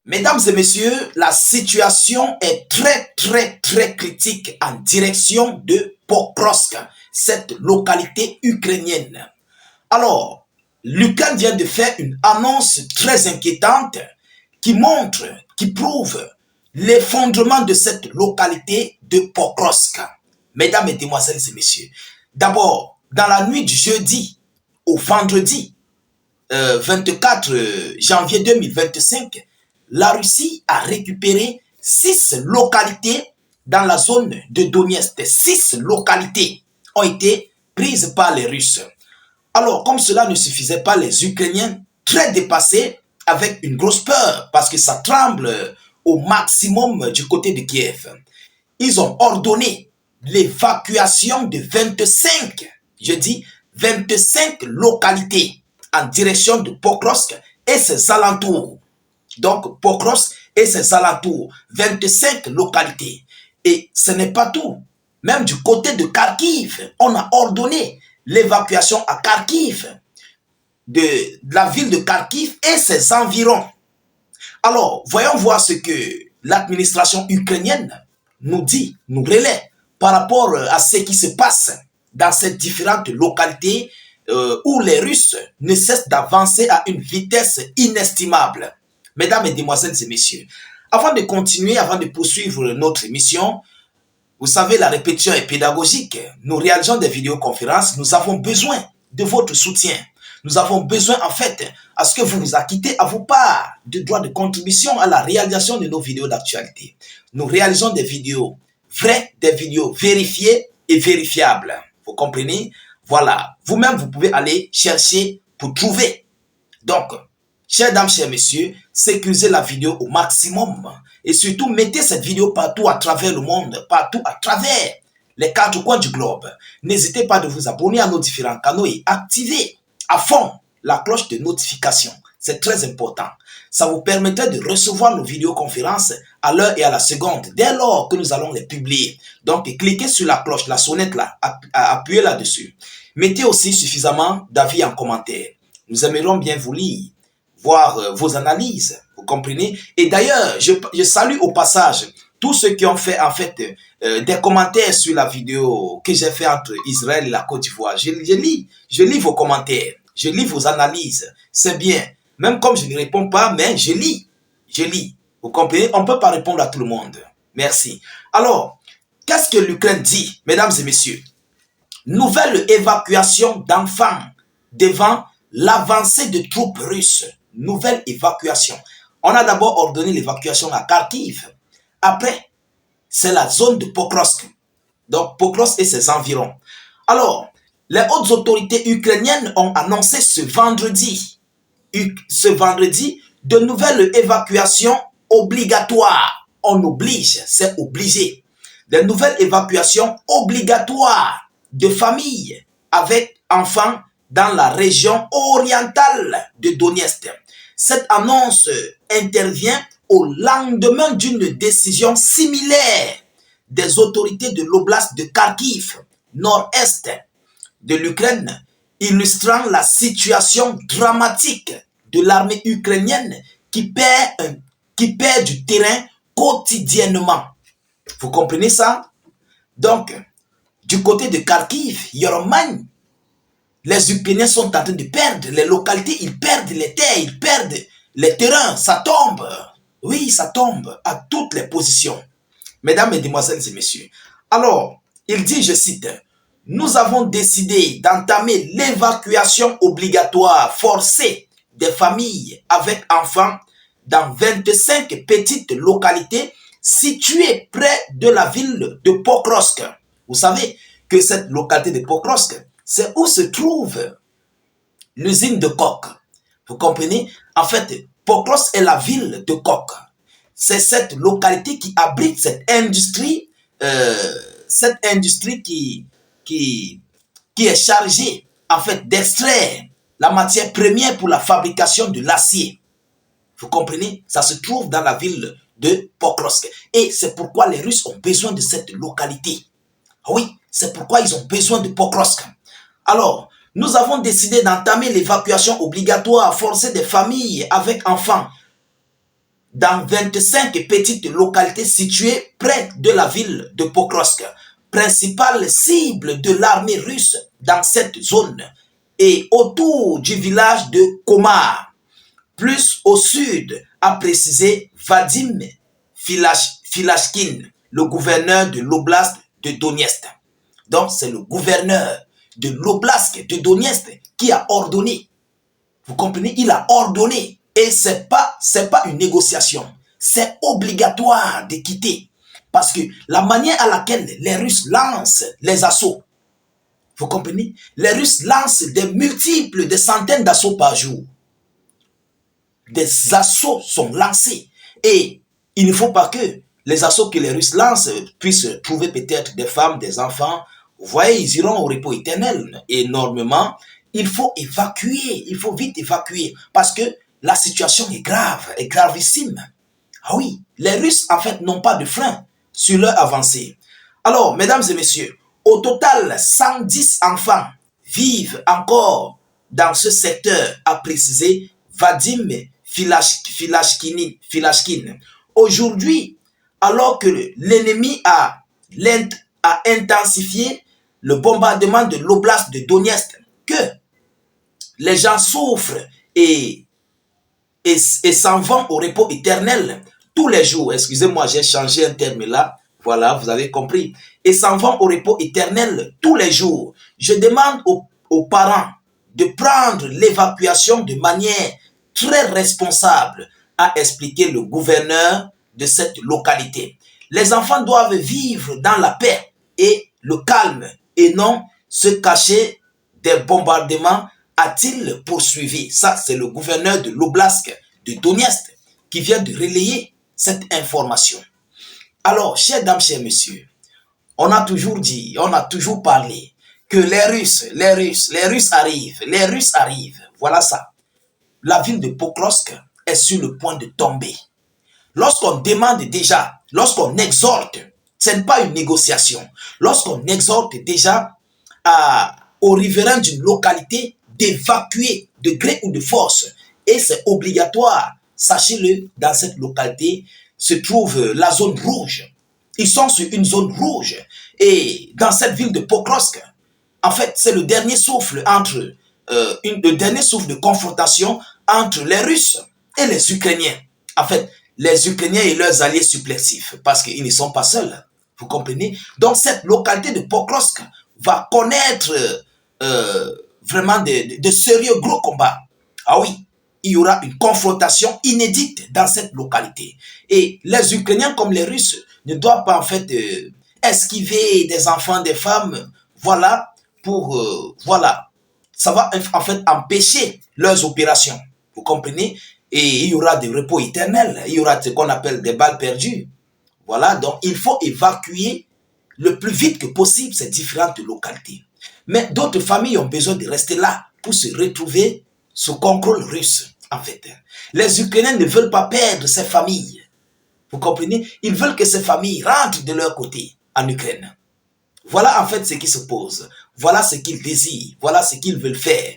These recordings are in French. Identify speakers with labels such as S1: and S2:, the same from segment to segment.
S1: Mesdames et messieurs, la situation est très critique en direction de Pokrovsk, cette localité ukrainienne. Alors, l'Ukraine vient de faire une annonce très inquiétante qui prouve l'effondrement de cette localité de Pokrovsk. Mesdames et demoiselles et messieurs, d'abord, dans la nuit du jeudi au vendredi 24 janvier 2025, la Russie a récupéré 6 localités dans la zone de Donetsk. 6 localités ont été prises par les Russes. Alors, comme cela ne suffisait pas, les Ukrainiens, très dépassés, avec une grosse peur, parce que ça tremble au maximum du côté de Kiev, ils ont ordonné l'évacuation de 25, je dis 25 localités en direction de Pokrovsk et ses alentours. Donc, Pokrovsk et ses alentours, 25 localités. Et ce n'est pas tout. Même du côté de Kharkiv, on a ordonné l'évacuation à Kharkiv, de la ville de Kharkiv et ses environs. Alors, voyons voir ce que l'administration ukrainienne nous dit, nous relaie par rapport à ce qui se passe dans ces différentes localités où les Russes ne cessent d'avancer à une vitesse inestimable. Mesdames et demoiselles et messieurs, avant de continuer, avant de poursuivre notre émission, vous savez, la répétition est pédagogique. Nous réalisons des vidéoconférences, nous avons besoin de votre soutien. Nous avons besoin, en fait, à ce que vous vous acquittez à vos parts de droits de contribution à la réalisation de nos vidéos d'actualité. Nous réalisons des vidéos vraies, des vidéos vérifiées et vérifiables. Vous comprenez? Voilà. Vous-même, vous pouvez aller chercher pour trouver. Donc, chères dames, chers messieurs, sécurisez la vidéo au maximum. Et surtout, mettez cette vidéo partout à travers le monde, partout à travers les 4 coins du globe. N'hésitez pas de vous abonner à nos différents canaux et activer à fond la cloche de notification. C'est très important. Ça vous permettrait de recevoir nos vidéoconférences à l'heure et à la seconde, dès lors que nous allons les publier. Donc, cliquez sur la cloche, la sonnette là, appuyez là-dessus. Mettez aussi suffisamment d'avis en commentaire. Nous aimerions bien vous lire, voir vos analyses, vous comprenez? Et d'ailleurs, je salue au passage tous ceux qui ont fait en fait des commentaires sur la vidéo que j'ai fait entre Israël et la Côte d'Ivoire. Je lis vos commentaires, je lis vos analyses. C'est bien. Même comme je ne réponds pas, mais je lis. Vous comprenez? On ne peut pas répondre à tout le monde. Merci. Alors, qu'est-ce que l'Ukraine dit, mesdames et messieurs? Nouvelle évacuation d'enfants devant l'avancée de troupes russes. Nouvelle évacuation. On a d'abord ordonné l'évacuation à Kharkiv. Après, c'est la zone de Pokrovsk. Donc, Pokrovsk et ses environs. Alors, les hautes autorités ukrainiennes ont annoncé ce vendredi de nouvelles évacuations obligatoires. On oblige, c'est obligé. Des nouvelles évacuations obligatoires de familles avec enfants dans la région orientale de Donetsk. Cette annonce intervient au lendemain d'une décision similaire des autorités de l'oblast de Kharkiv, nord-est de l'Ukraine, illustrant la situation dramatique de l'armée ukrainienne qui perd du terrain quotidiennement. Vous comprenez ça? Donc, du côté de Kharkiv, Yorman, les Ukrainiens sont en train de perdre les localités, ils perdent les terres, ils perdent les terrains, ça tombe. Oui, ça tombe à toutes les positions. Mesdames, Mesdemoiselles et messieurs. Alors, il dit, je cite, « Nous avons décidé d'entamer l'évacuation obligatoire forcée des familles avec enfants dans 25 petites localités situées près de la ville de Pokrovsk. » Vous savez que cette localité de Pokrovsk, c'est où se trouve l'usine de coke. Vous comprenez? En fait, Pokrovsk est la ville de coke. C'est cette localité qui abrite cette industrie qui est chargée en fait d'extraire la matière première pour la fabrication de l'acier. Vous comprenez? Ça se trouve dans la ville de Pokrovsk. Et c'est pourquoi les Russes ont besoin de cette localité. Oui, c'est pourquoi ils ont besoin de Pokrovsk. Alors, nous avons décidé d'entamer l'évacuation obligatoire forcée des familles avec enfants dans 25 petites localités situées près de la ville de Pokrovsk, principale cible de l'armée russe dans cette zone, et autour du village de Komar, plus au sud, a précisé Vadim Filashkin, le gouverneur de l'oblast de Donetsk. Donc c'est le gouverneur de l'oblast de Donetsk qui a ordonné. Vous comprenez? Il a ordonné. Et c'est pas une négociation. C'est obligatoire de quitter. Parce que la manière à laquelle les Russes lancent les assauts, vous comprenez? Les Russes lancent des centaines d'assauts par jour. Des assauts sont lancés. Et il ne faut pas que les assauts que les Russes lancent puissent trouver peut-être des femmes, des enfants. Vous voyez, ils iront au repos éternel. Énormément. Il faut évacuer. Il faut vite évacuer. Parce que la situation est grave, est gravissime. Ah oui, les Russes, en fait, n'ont pas de frein sur leur avancée. Alors, mesdames et messieurs, au total, 110 enfants vivent encore dans ce secteur, a précisé Vadim Filashkin. Aujourd'hui, alors que l'ennemi a intensifié le bombardement de l'oblast de Donetsk, que les gens souffrent et s'en vont au repos éternel tous les jours. Excusez-moi, j'ai changé un terme là. Voilà, vous avez compris. Et s'en vont au repos éternel tous les jours. Je demande aux parents de prendre l'évacuation de manière très responsable, a expliqué le gouverneur de cette localité. Les enfants doivent vivre dans la paix et le calme et non se cacher des bombardements, a-t-il poursuivi. Ça, c'est le gouverneur de l'oblast de Donetsk qui vient de relayer cette information. Alors, chers dames, chers messieurs, on a toujours dit, on a toujours parlé que les Russes arrivent. Voilà ça. La ville de Pokrovsk est sur le point de tomber. Lorsqu'on demande déjà, lorsqu'on exhorte, ce n'est pas une négociation. Lorsqu'on exhorte déjà aux riverains d'une localité d'évacuer de gré ou de force, et c'est obligatoire, sachez-le, dans cette localité se trouve la zone rouge. Ils sont sur une zone rouge. Et dans cette ville de Pokrovsk, en fait, c'est le dernier souffle le dernier souffle de confrontation entre les Russes et les Ukrainiens. En fait, les Ukrainiens et leurs alliés supplétifs, parce qu'ils ne sont pas seuls. Vous comprenez? Donc, cette localité de Pokrovsk va connaître vraiment de sérieux gros combats. Ah oui, il y aura une confrontation inédite dans cette localité. Et les Ukrainiens comme les Russes ne doivent pas en fait esquiver des enfants, des femmes, voilà, voilà. Ça va en fait empêcher leurs opérations. Vous comprenez? Et il y aura des repos éternels. Il y aura ce qu'on appelle des balles perdues. Voilà, donc il faut évacuer le plus vite que possible ces différentes localités. Mais d'autres familles ont besoin de rester là pour se retrouver sous contrôle russe, en fait. Les Ukrainiens ne veulent pas perdre ces familles. Vous comprenez? Ils veulent que ces familles rentrent de leur côté en Ukraine. Voilà en fait ce qui se pose. Voilà ce qu'ils désirent. Voilà ce qu'ils veulent faire.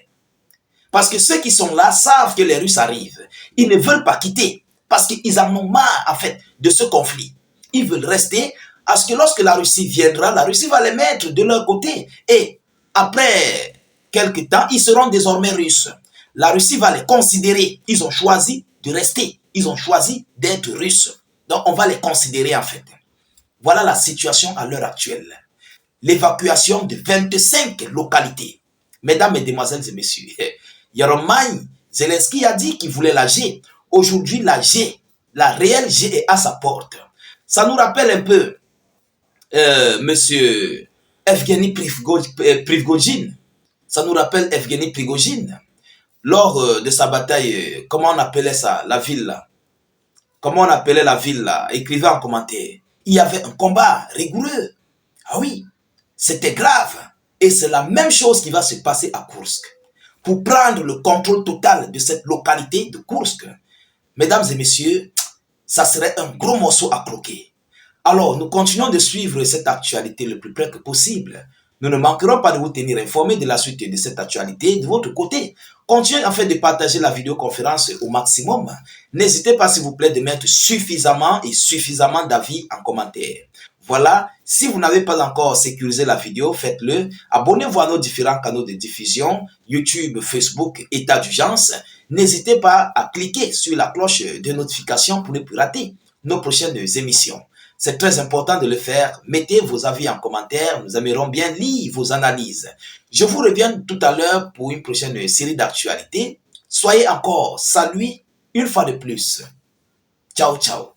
S1: Parce que ceux qui sont là savent que les Russes arrivent. Ils ne veulent pas quitter. Parce qu'ils en ont marre en fait de ce conflit. Ils veulent rester parce que lorsque la Russie viendra, la Russie va les mettre de leur côté. Et après quelques temps, ils seront désormais russes. La Russie va les considérer. Ils ont choisi de rester. Ils ont choisi d'être russes. Donc on va les considérer en fait. Voilà la situation à l'heure actuelle. L'évacuation de 25 localités. Mesdames, Mesdemoiselles et Messieurs, Yaromai Zelensky a dit qu'il voulait la G. Aujourd'hui, la G, la réelle G est à sa porte. Ça nous rappelle un peu Monsieur Evgeny Prigogine. Ça nous rappelle Evgeny Prigogine. Lors de sa bataille, comment on appelait ça, la ville là? Comment on appelait la ville là? Écrivez en commentaire. Il y avait un combat rigoureux. Ah oui, c'était grave. Et c'est la même chose qui va se passer à Kursk. Pour prendre le contrôle total de cette localité de Kursk, mesdames et messieurs, ça serait un gros morceau à croquer. Alors, nous continuons de suivre cette actualité le plus près que possible. Nous ne manquerons pas de vous tenir informés de la suite de cette actualité de votre côté. Continuez en fait de partager la vidéoconférence au maximum. N'hésitez pas s'il vous plaît de mettre suffisamment d'avis en commentaire. Voilà, si vous n'avez pas encore sécurisé la vidéo, faites-le. Abonnez-vous à nos différents canaux de diffusion, YouTube, Facebook, État d'urgence. N'hésitez pas à cliquer sur la cloche de notification pour ne plus rater nos prochaines émissions. C'est très important de le faire. Mettez vos avis en commentaire. Nous aimerons bien lire vos analyses. Je vous reviens tout à l'heure pour une prochaine série d'actualités. Soyez encore salués une fois de plus. Ciao, ciao.